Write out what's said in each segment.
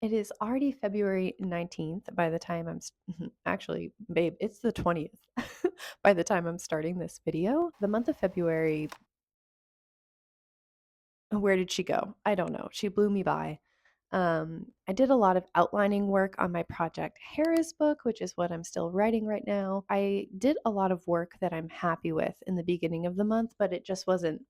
It is already February 19th by the time actually, babe, it's the 20th by the time I'm starting this video. The month of February, where did she go? I don't know. She blew me by. I did a lot of outlining work on my project Hera's book, which is what I'm still writing right now. I did a lot of work that I'm happy with in the beginning of the month, but it just wasn't,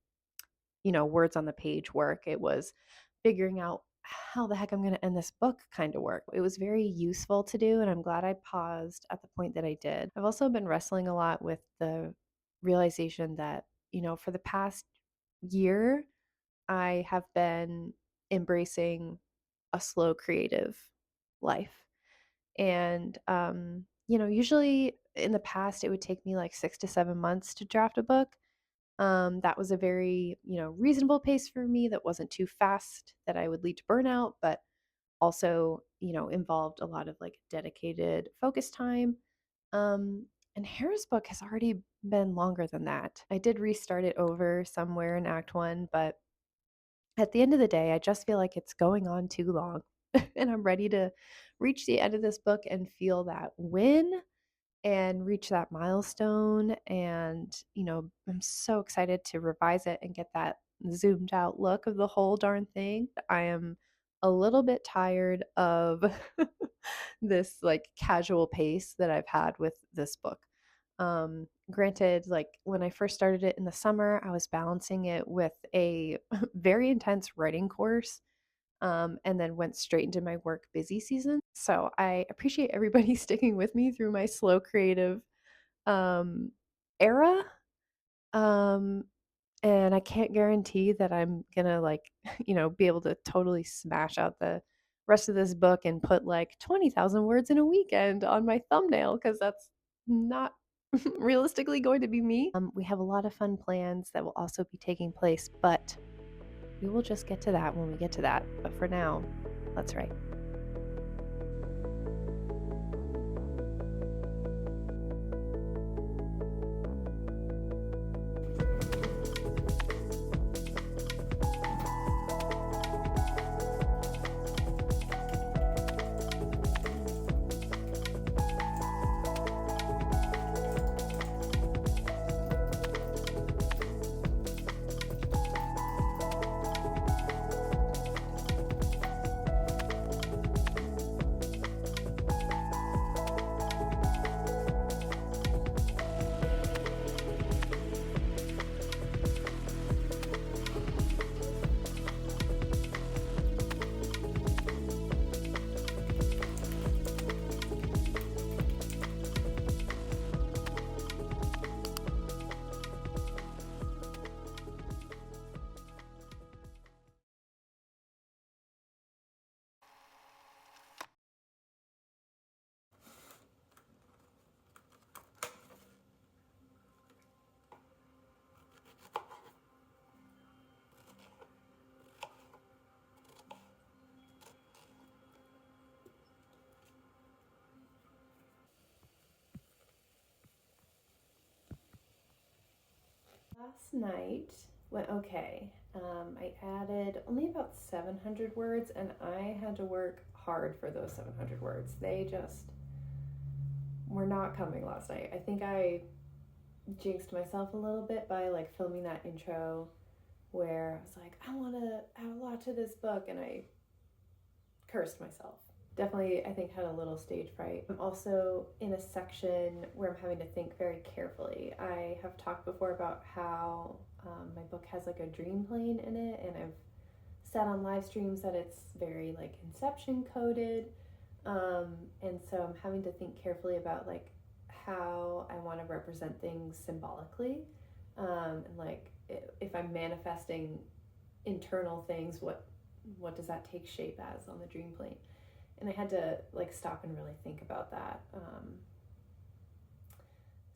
words on the page work. It was figuring out how the heck I'm going to end this book kind of work. It was very useful to do, and I'm glad I paused at the point that I did. I've also been wrestling a lot with the realization that, for the past year, I have been embracing a slow creative life. And, usually in the past, it would take me like 6 to 7 months to draft a book. That was a very, reasonable pace for me that wasn't too fast that I would lead to burnout, but also, involved a lot of like dedicated focus time. And Hera's book has already been longer than that. I did restart it over somewhere in Act One, but at the end of the day, I just feel like it's going on too long. And I'm ready to reach the end of this book and feel that win and reach that milestone. And, I'm so excited to revise it and get that zoomed out look of the whole darn thing. I am a little bit tired of this like casual pace that I've had with this book. Granted, like when I first started it in the summer, I was balancing it with a very intense writing course, and then went straight into my work busy season. So I appreciate everybody sticking with me through my slow creative um, era. Um, and I can't guarantee that I'm gonna like, be able to totally smash out the rest of this book and put like 20,000 words in a weekend on my thumbnail because that's not realistically going to be me. We have a lot of fun plans that will also be taking place, but we will just get to that when we get to that. But for now, let's write. Last night went okay. I added only about 700 words, and I had to work hard for those 700 words. They just were not coming last night. I think I jinxed myself a little bit by like filming that intro where I was like, I want to add a lot to this book, and I cursed myself. Definitely, I think, had a little stage fright. I'm also in a section where I'm having to think very carefully. I have talked before about how my book has like a dream plane in it, and I've said on live streams that it's very like inception coded. And so I'm having to think carefully about like how I want to represent things symbolically. And like if I'm manifesting internal things, what does that take shape as on the dream plane? And I had to like stop and really think about that.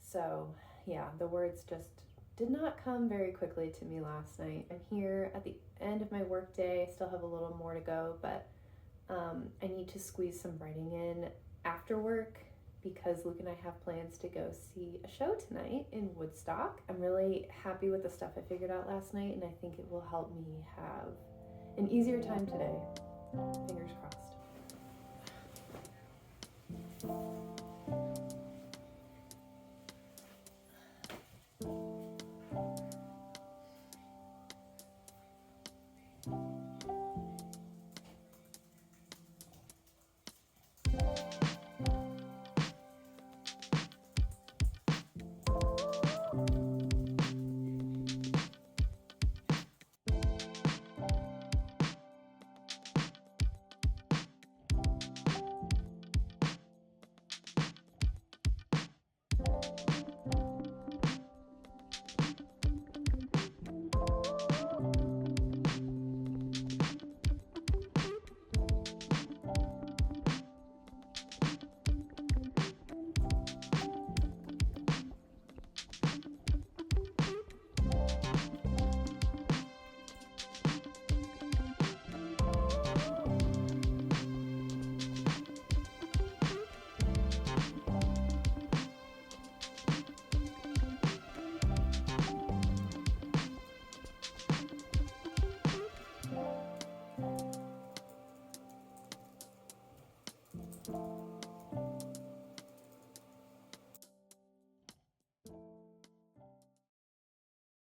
So yeah, the words just did not come very quickly to me last night. I'm here at the end of my workday. I still have a little more to go, but I need to squeeze some writing in after work because Luke and I have plans to go see a show tonight in Woodstock. I'm really happy with the stuff I figured out last night, and I think it will help me have an easier time today. Fingers crossed.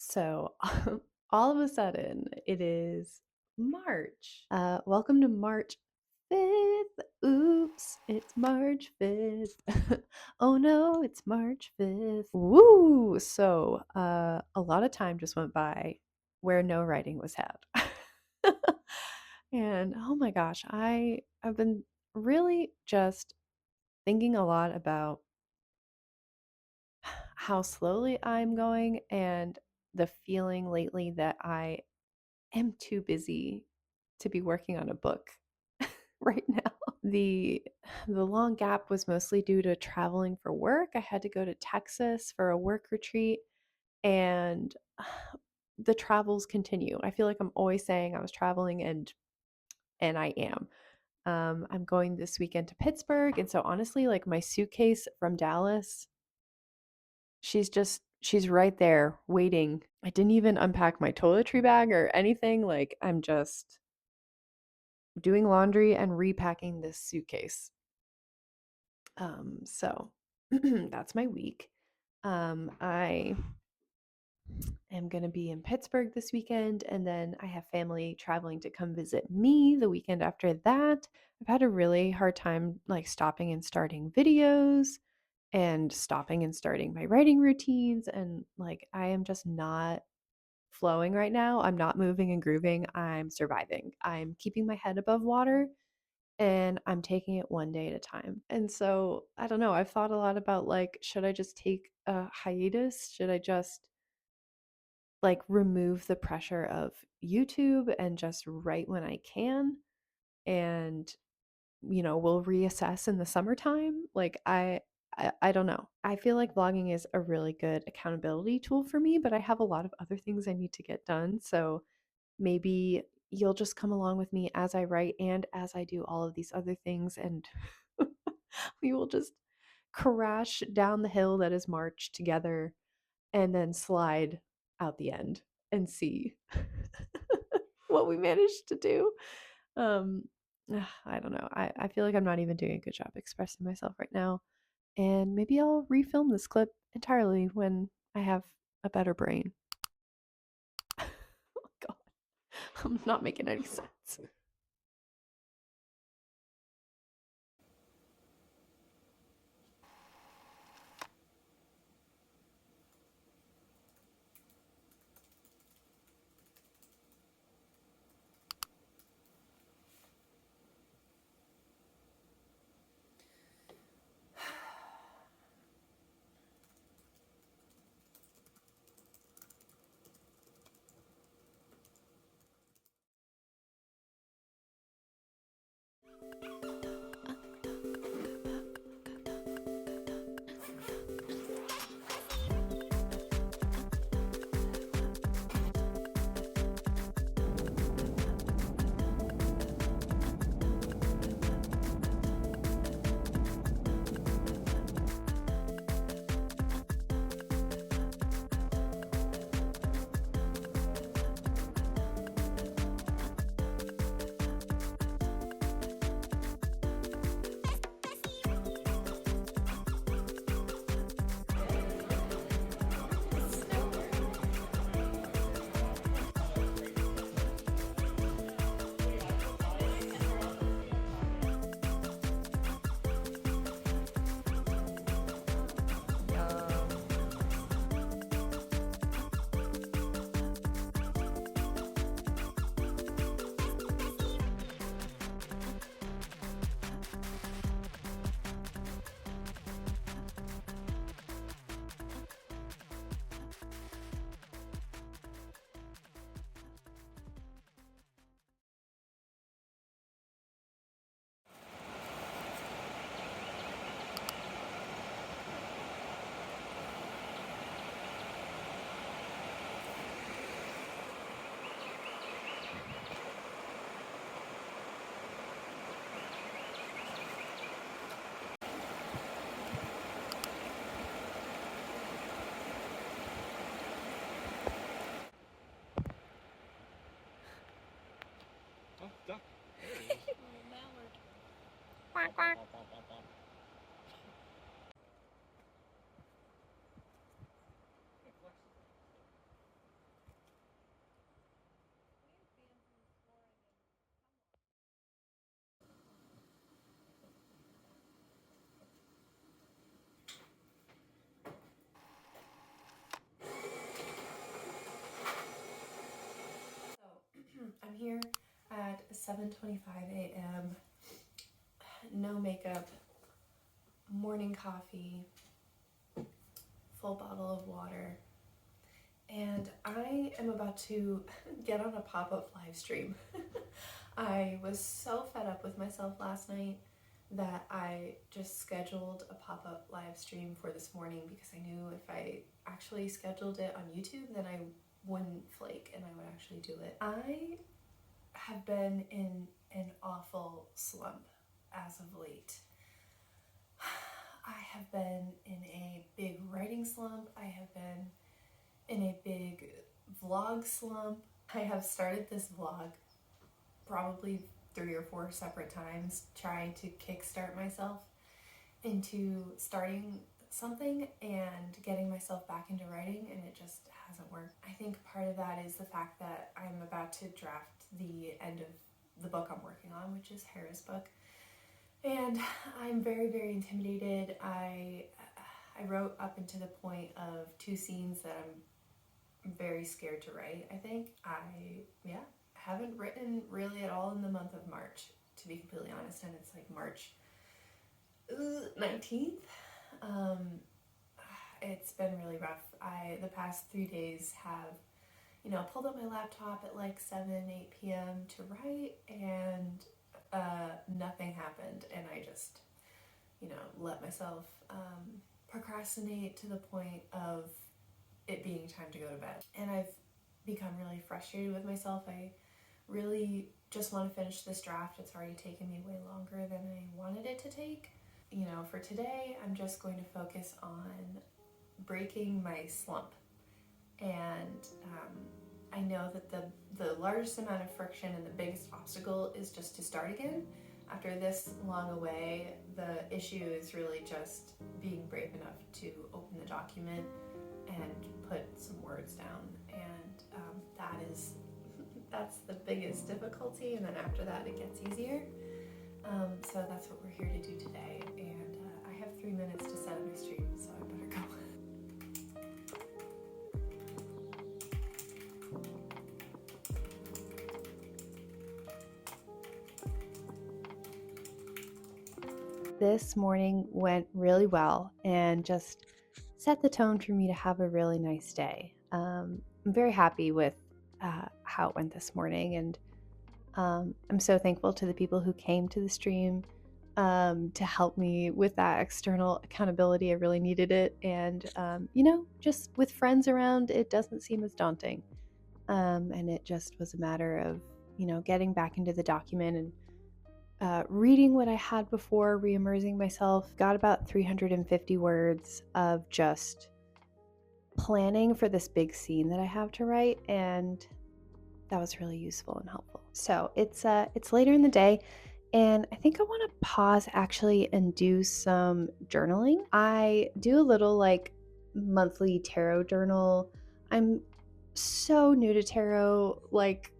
So, all of a sudden, it is March. Welcome to March 5th. Oops, it's March 5th. Oh no, it's March 5th. Woo! So, a lot of time just went by where no writing was had. And oh my gosh, I've been really just thinking a lot about how slowly I'm going and the feeling lately that I am too busy to be working on a book right now. The the long gap was mostly due to traveling for work. I had to go to Texas for a work retreat and the travels continue. I feel like I'm always saying I was traveling and I am. I'm going this weekend to Pittsburgh and so honestly like my suitcase from Dallas, she's right there waiting. I didn't even unpack my toiletry bag or anything. Like I'm just doing laundry and repacking this suitcase. So that's my week. I am going to be in Pittsburgh this weekend, and then I have family traveling to come visit me the weekend after that. I've had a really hard time like stopping and starting videos and stopping and starting my writing routines, and like I am just not flowing right now. I'm not moving and grooving. I'm surviving. I'm keeping my head above water and I'm taking it one day at a time. And so, I don't know, I've thought a lot about like, should I just take a hiatus? Should I just like remove the pressure of YouTube and just write when I can? And, we'll reassess in the summertime. Like, I don't know. I feel like vlogging is a really good accountability tool for me, but I have a lot of other things I need to get done. So maybe you'll just come along with me as I write and as I do all of these other things, and we will just crash down the hill that is March together and then slide out the end and see what we managed to do. Um, I don't know. I feel like I'm not even doing a good job expressing myself right now. And maybe I'll refilm this clip entirely when I have a better brain. Oh, God, I'm not making any sense. Oh, duck. There he is. Quack, quack. here at 7:25 a.m. No makeup, morning coffee, full bottle of water, and I am about to get on a pop-up live stream. I was so fed up with myself last night that I just scheduled a pop-up live stream for this morning because I knew if I actually scheduled it on YouTube, then I wouldn't flake and I would actually do it. I have been in an awful slump as of late. I have been in a big writing slump. I have been in a big vlog slump. I have started this vlog probably 3 or 4 separate times trying to kickstart myself into starting something and getting myself back into writing, and it just hasn't worked. I think part of that is the fact that I'm about to draft the end of the book I'm working on, which is Hera's book, and I'm very, very intimidated. I wrote up into the point of 2 scenes that I'm very scared to write, I think. I haven't written really at all in the month of March, to be completely honest, and it's like March 19th. It's been really rough. The past 3 days have, pulled up my laptop at like 7, 8 p.m. to write, and nothing happened, and I just, let myself procrastinate to the point of it being time to go to bed. And I've become really frustrated with myself. I really just want to finish this draft. It's already taken me way longer than I wanted it to take. For today, I'm just going to focus on breaking my slump. And I know that the largest amount of friction and the biggest obstacle is just to start again. After this long away, the issue is really just being brave enough to open the document and put some words down. And that's the biggest difficulty. And then after that, it gets easier. So that's what we're here to do today. And I have 3 minutes to set up my stream, so I better go. This morning went really well and just set the tone for me to have a really nice day. I'm very happy with how it went this morning, and I'm so thankful to the people who came to the stream to help me with that external accountability. I really needed it, and just with friends around, it doesn't seem as daunting. And it just was a matter of getting back into the document and reading what I had before, re-immersing myself. Got about 350 words of just planning for this big scene that I have to write, and that was really useful and helpful. So it's later in the day, and I think I want to pause actually and do some journaling. I do a little like monthly tarot journal. I'm so new to tarot, like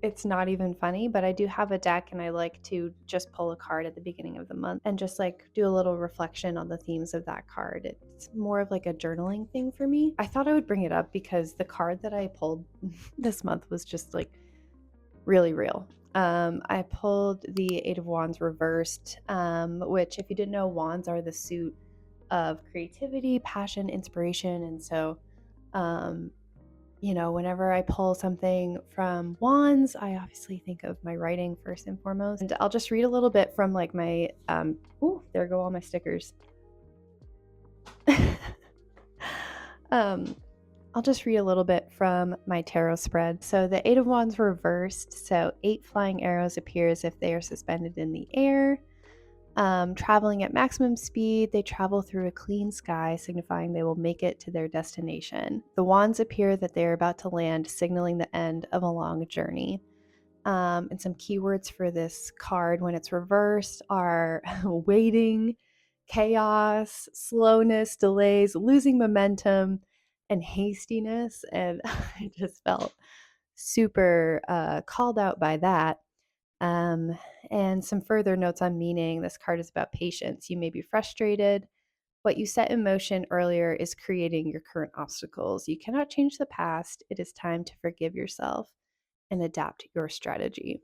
it's not even funny, but I do have a deck, and I like to just pull a card at the beginning of the month and just like do a little reflection on the themes of that card. It's more of like a journaling thing for me. I thought I would bring it up because the card that I pulled this month was just like really real. I pulled the Eight of Wands reversed, which, if you didn't know, wands are the suit of creativity, passion, inspiration. And so whenever I pull something from wands, I obviously think of my writing first and foremost. And I'll just read a little bit from like my, there go all my stickers. I'll just read a little bit from my tarot spread. So the Eight of Wands reversed. So 8 flying arrows appear as if they are suspended in the air. Traveling at maximum speed, they travel through a clean sky, signifying they will make it to their destination. The wands appear that they are about to land, signaling the end of a long journey. And some keywords for this card when it's reversed are waiting, chaos, slowness, delays, losing momentum, and hastiness. And I just felt super called out by that. And some further notes on meaning. This card is about patience. You may be frustrated. What you set in motion earlier is creating your current obstacles. You cannot change the past. It is time to forgive yourself. and adapt your strategy.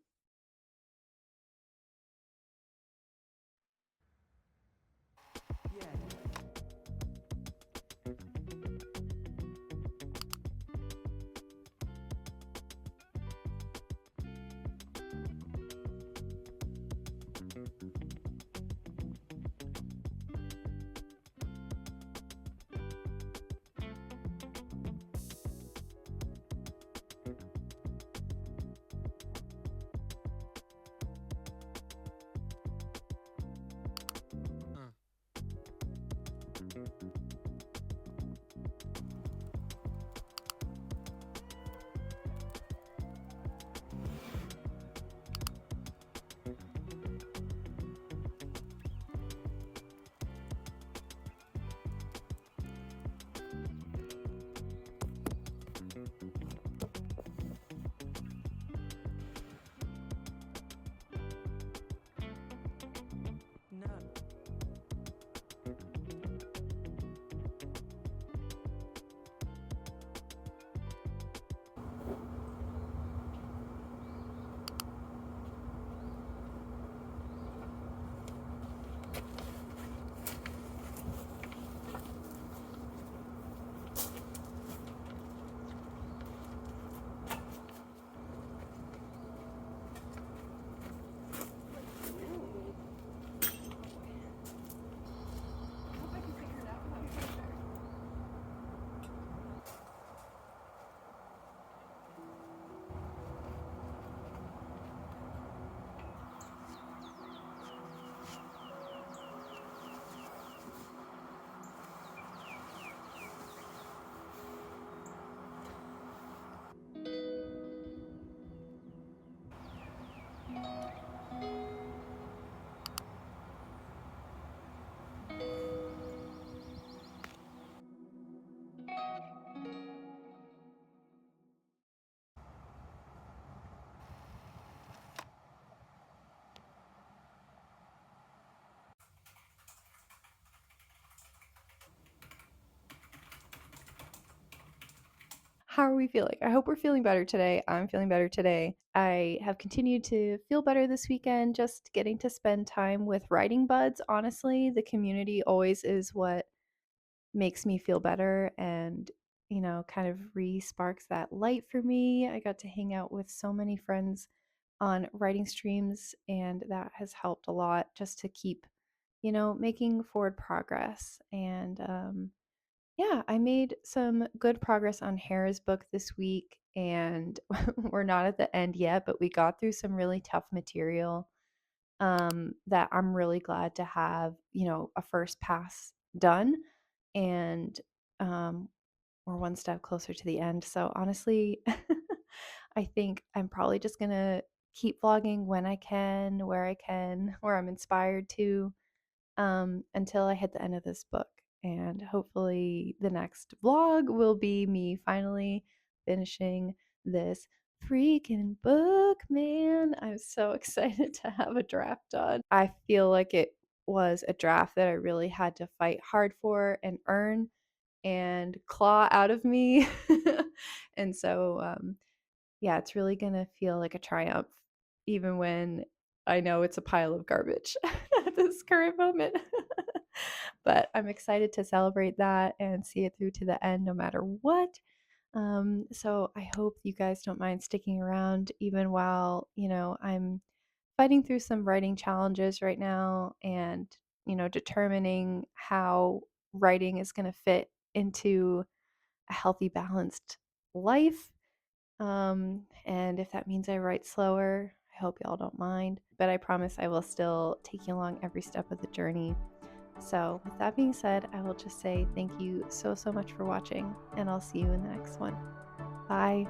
How are we feeling? I hope we're feeling better today. I'm feeling better today. I have continued to feel better this weekend, just getting to spend time with writing buds. Honestly, the community always is what makes me feel better and, kind of re sparks that light for me. I got to hang out with so many friends on writing streams, and that has helped a lot just to keep, making forward progress. And yeah, I made some good progress on Hera's book this week, and we're not at the end yet, but we got through some really tough material that I'm really glad to have, a first pass done. And um, we're one step closer to the end. So honestly, I think I'm probably just going to keep vlogging when I can, where I'm inspired to, until I hit the end of this book. And hopefully, the next vlog will be me finally finishing this freaking book, man. I'm so excited to have a draft done. I feel like it was a draft that I really had to fight hard for and earn and claw out of me. And so, yeah, it's really gonna feel like a triumph, even when I know it's a pile of garbage at this current moment. But I'm excited to celebrate that and see it through to the end no matter what. So I hope you guys don't mind sticking around even while, I'm fighting through some writing challenges right now and, determining how writing is going to fit into a healthy, balanced life. And if that means I write slower, I hope y'all don't mind. But I promise I will still take you along every step of the journey. So, with that being said, I will just say thank you so, so much for watching, and I'll see you in the next one. Bye.